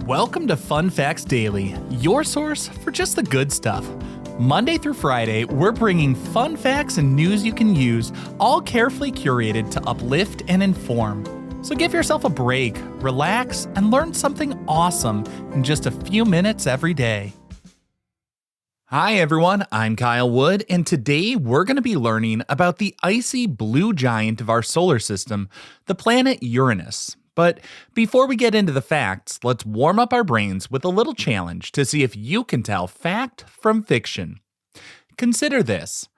Welcome to Fun Facts Daily, your source for just the good stuff. Monday through Friday, we're bringing fun facts and news you can use, all carefully curated to uplift and inform. So give yourself a break, relax, and learn something awesome in just a few minutes every day. Hi everyone, I'm Kyle Wood, and today we're going to be learning about the icy blue giant of our solar system, the planet Uranus. But before we get into the facts, let's warm up our brains with a little challenge to see if you can tell fact from fiction. Consider this.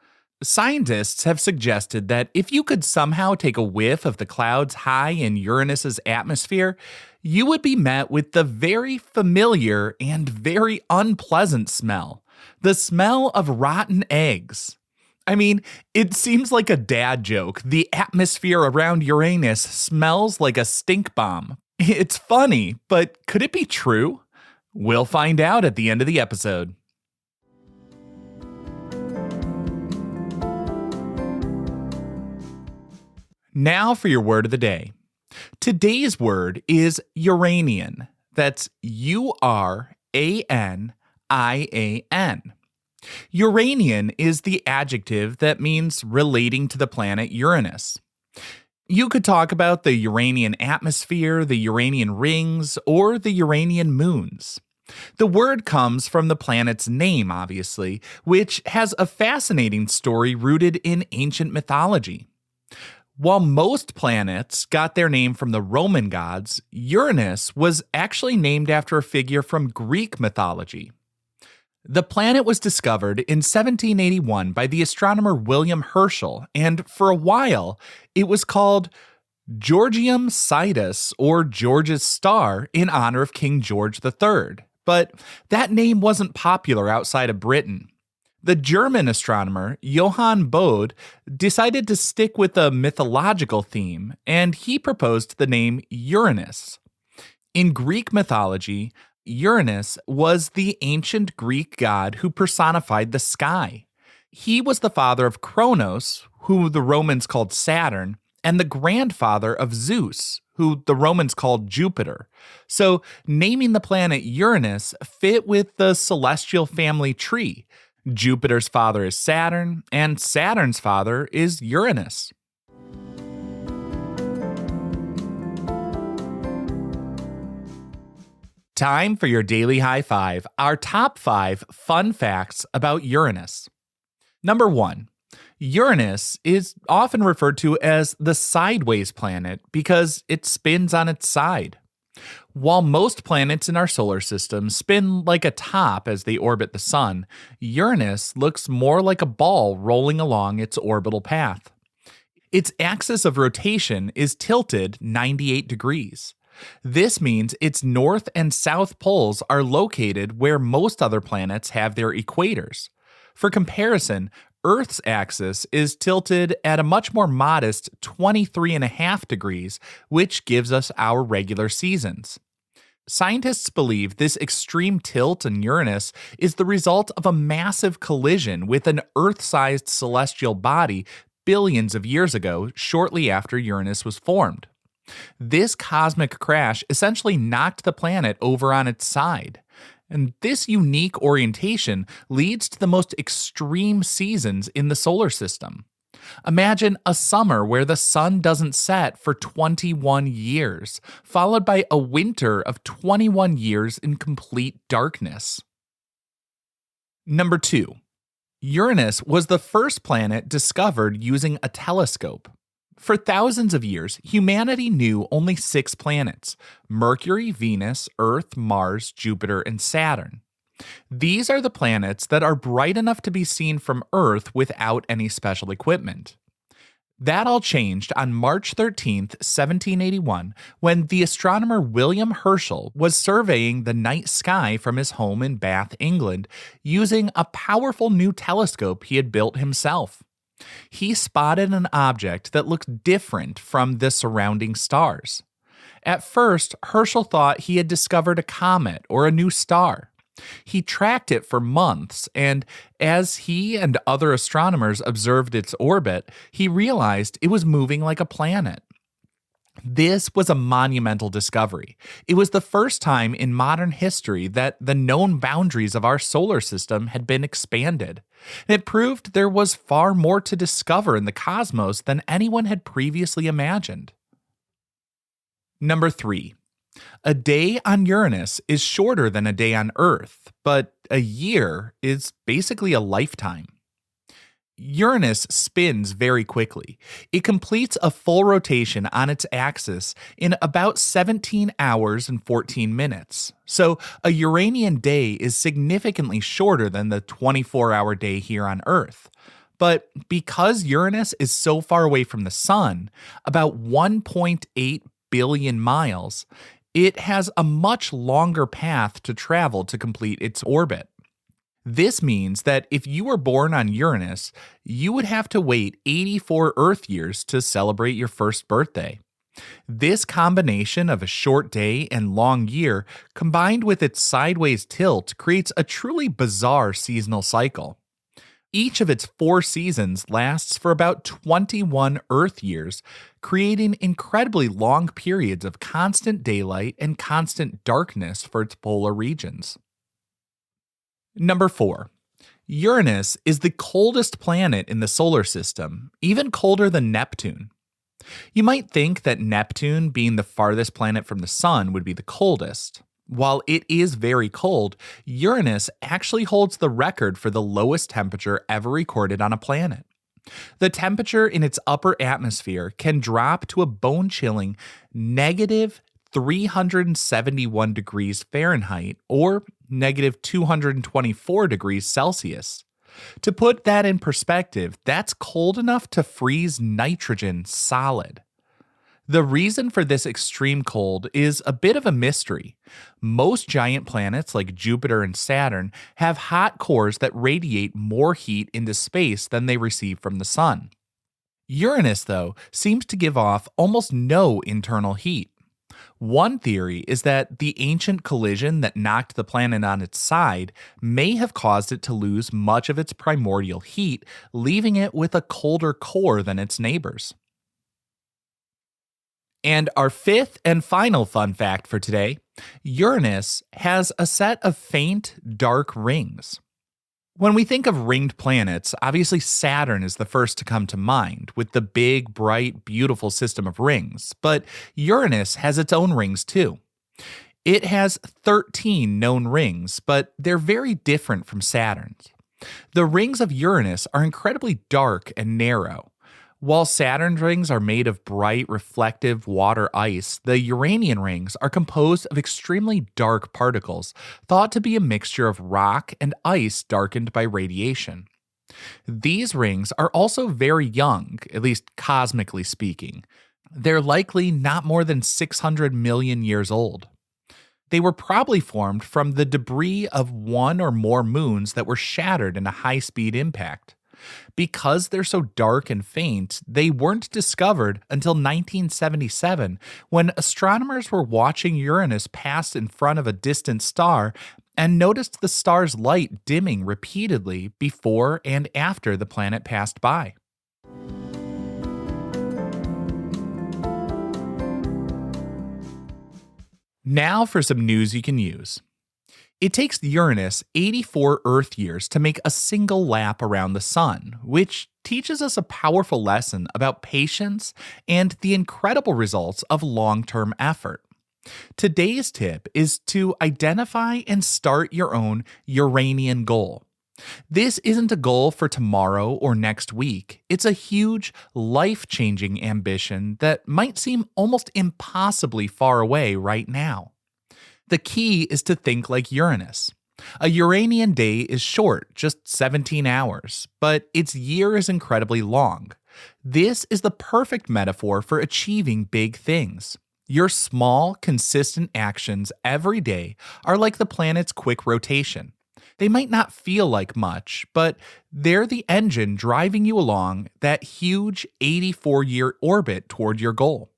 Scientists have suggested that if you could somehow take a whiff of the clouds high in Uranus's atmosphere, you would be met with the very familiar and very unpleasant smell. The smell of rotten eggs. I mean, it seems like a dad joke. The atmosphere around Uranus smells like a stink bomb. It's funny, but could it be true? We'll find out at the end of the episode. Now for your word of the day. Today's word is Uranian. That's Uranian. Uranian is the adjective that means relating to the planet Uranus. You could talk about the Uranian atmosphere, the Uranian rings, or the Uranian moons. The word comes from the planet's name, obviously, which has a fascinating story rooted in ancient mythology. While most planets got their name from the Roman gods, Uranus was actually named after a figure from Greek mythology. The planet was discovered in 1781 by the astronomer William Herschel, and for a while, it was called Georgium Sidus, or George's Star, in honor of King George III. But that name wasn't popular outside of Britain. The German astronomer Johann Bode decided to stick with a mythological theme, and he proposed the name Uranus. In Greek mythology, Uranus was the ancient Greek god who personified the sky. He was the father of Kronos, who the Romans called Saturn, and the grandfather of Zeus, who the Romans called Jupiter. So naming the planet Uranus fit with the celestial family tree. Jupiter's father is Saturn, and Saturn's father is Uranus. Time for your daily high five, our top 5 fun facts about Uranus. Number 1, Uranus is often referred to as the sideways planet because it spins on its side. While most planets in our solar system spin like a top as they orbit the sun, Uranus looks more like a ball rolling along its orbital path. Its axis of rotation is tilted 98 degrees. This means its north and south poles are located where most other planets have their equators. For comparison, Earth's axis is tilted at a much more modest 23.5 degrees, which gives us our regular seasons. Scientists believe this extreme tilt in Uranus is the result of a massive collision with an Earth-sized celestial body billions of years ago, shortly after Uranus was formed. This cosmic crash essentially knocked the planet over on its side. And this unique orientation leads to the most extreme seasons in the solar system. Imagine a summer where the sun doesn't set for 21 years, followed by a winter of 21 years in complete darkness. Number 2. Uranus was the first planet discovered using a telescope. For thousands of years, humanity knew only 6 planets: Mercury, Venus, Earth, Mars, Jupiter, and Saturn. These are the planets that are bright enough to be seen from Earth without any special equipment. That all changed on March 13, 1781, when the astronomer William Herschel was surveying the night sky from his home in Bath, England, using a powerful new telescope he had built himself. He spotted an object that looked different from the surrounding stars. At first, Herschel thought he had discovered a comet or a new star. He tracked it for months, and as he and other astronomers observed its orbit, he realized it was moving like a planet. This was a monumental discovery. It was the first time in modern history that the known boundaries of our solar system had been expanded. It proved there was far more to discover in the cosmos than anyone had previously imagined. Number 3. A day on Uranus is shorter than a day on Earth, but a year is basically a lifetime. Uranus spins very quickly. It completes a full rotation on its axis in about 17 hours and 14 minutes. So, a Uranian day is significantly shorter than the 24-hour day here on Earth. But because Uranus is so far away from the Sun, about 1.8 billion miles, it has a much longer path to travel to complete its orbit. This means that if you were born on Uranus, you would have to wait 84 Earth years to celebrate your first birthday. This combination of a short day and long year, combined with its sideways tilt, creates a truly bizarre seasonal cycle. Each of its 4 seasons lasts for about 21 Earth years, creating incredibly long periods of constant daylight and constant darkness for its polar regions. Number 4. Uranus is the coldest planet in the solar system, even colder than Neptune. You might think that Neptune, being the farthest planet from the Sun, would be the coldest. While it is very cold, Uranus actually holds the record for the lowest temperature ever recorded on a planet. The temperature in its upper atmosphere can drop to a bone-chilling negative 371 degrees Fahrenheit or negative 224 degrees Celsius. To put that in perspective, that's cold enough to freeze nitrogen solid. The reason for this extreme cold is a bit of a mystery. Most giant planets like Jupiter and Saturn have hot cores that radiate more heat into space than they receive from the sun. Uranus, though, seems to give off almost no internal heat. One theory is that the ancient collision that knocked the planet on its side may have caused it to lose much of its primordial heat, leaving it with a colder core than its neighbors. And our 5th and final fun fact for today, Uranus has a set of faint, dark rings. When we think of ringed planets, obviously Saturn is the first to come to mind, with the big, bright, beautiful system of rings, but Uranus has its own rings too. It has 13 known rings, but they're very different from Saturn's. The rings of Uranus are incredibly dark and narrow. While Saturn's rings are made of bright, reflective water ice, the Uranian rings are composed of extremely dark particles, thought to be a mixture of rock and ice darkened by radiation. These rings are also very young, at least cosmically speaking. They're likely not more than 600 million years old. They were probably formed from the debris of one or more moons that were shattered in a high-speed impact. Because they're so dark and faint, they weren't discovered until 1977 when astronomers were watching Uranus pass in front of a distant star and noticed the star's light dimming repeatedly before and after the planet passed by. Now for some news you can use. It takes Uranus 84 Earth years to make a single lap around the Sun, which teaches us a powerful lesson about patience and the incredible results of long-term effort. Today's tip is to identify and start your own Uranian goal. This isn't a goal for tomorrow or next week. It's a huge, life-changing ambition that might seem almost impossibly far away right now. The key is to think like Uranus. A Uranian day is short, just 17 hours, but its year is incredibly long. This is the perfect metaphor for achieving big things. Your small, consistent actions every day are like the planet's quick rotation. They might not feel like much, but they're the engine driving you along that huge 84-year orbit toward your goal.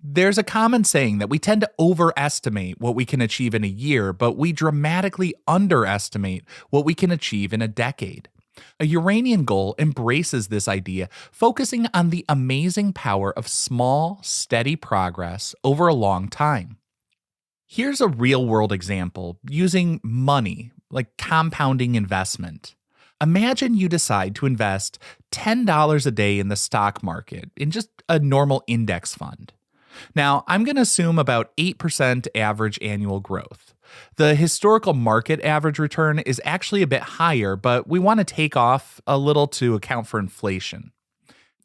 There's a common saying that we tend to overestimate what we can achieve in a year, but we dramatically underestimate what we can achieve in a decade. A Uranian goal embraces this idea, focusing on the amazing power of small, steady progress over a long time. Here's a real world example using money, like compounding investment. Imagine you decide to invest $10 a day in the stock market in just a normal index fund. Now, I'm going to assume about 8% average annual growth. The historical market average return is actually a bit higher, but we want to take off a little to account for inflation.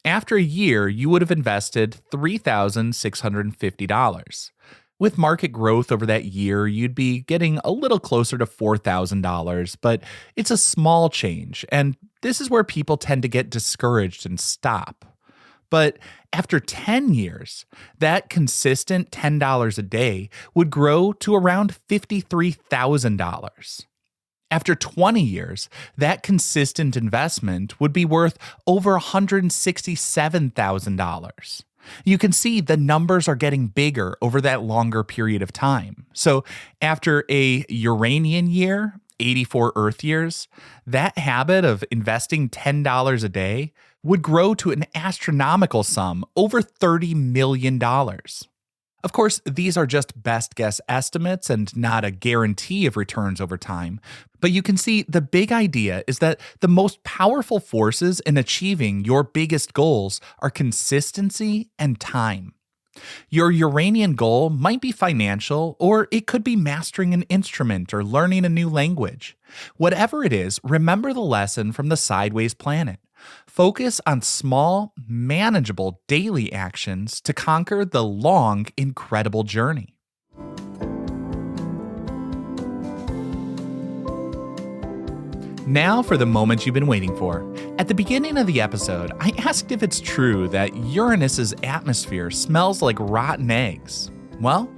After a year, you would have invested $3,650. With market growth over that year, you'd be getting a little closer to $4,000, but it's a small change, and this is where people tend to get discouraged and stop. But after 10 years, that consistent $10 a day would grow to around $53,000. After 20 years, that consistent investment would be worth over $167,000. You can see the numbers are getting bigger over that longer period of time. So after a Uranian year, 84 Earth years, that habit of investing $10 a day would grow to an astronomical sum over $30 million. Of course, these are just best guess estimates and not a guarantee of returns over time. But you can see the big idea is that the most powerful forces in achieving your biggest goals are consistency and time. Your Uranian goal might be financial, or it could be mastering an instrument or learning a new language. Whatever it is, remember the lesson from the sideways planet. Focus on small, manageable daily actions to conquer the long, incredible journey. Now for the moment you've been waiting for. At the beginning of the episode, I asked if it's true that Uranus's atmosphere smells like rotten eggs. Well,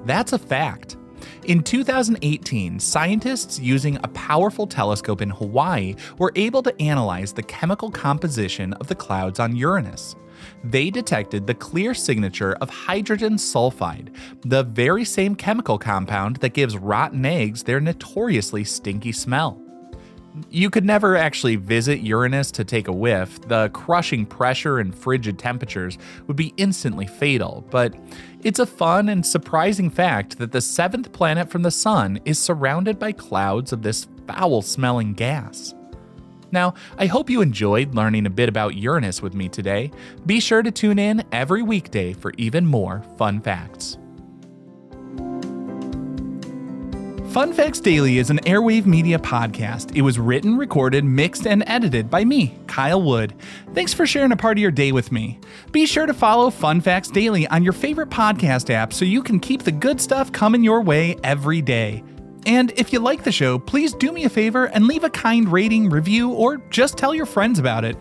that's a fact. In 2018, scientists using a powerful telescope in Hawaii were able to analyze the chemical composition of the clouds on Uranus. They detected the clear signature of hydrogen sulfide, the very same chemical compound that gives rotten eggs their notoriously stinky smell. You could never actually visit Uranus to take a whiff. The crushing pressure and frigid temperatures would be instantly fatal, but it's a fun and surprising fact that the seventh planet from the sun is surrounded by clouds of this foul-smelling gas. Now, I hope you enjoyed learning a bit about Uranus with me today. Be sure to tune in every weekday for even more fun facts. Fun Facts Daily is an Airwave Media podcast. It was written, recorded, mixed, and edited by me, Kyle Wood. Thanks for sharing a part of your day with me. Be sure to follow Fun Facts Daily on your favorite podcast app so you can keep the good stuff coming your way every day. And if you like the show, please do me a favor and leave a kind rating, review, or just tell your friends about it.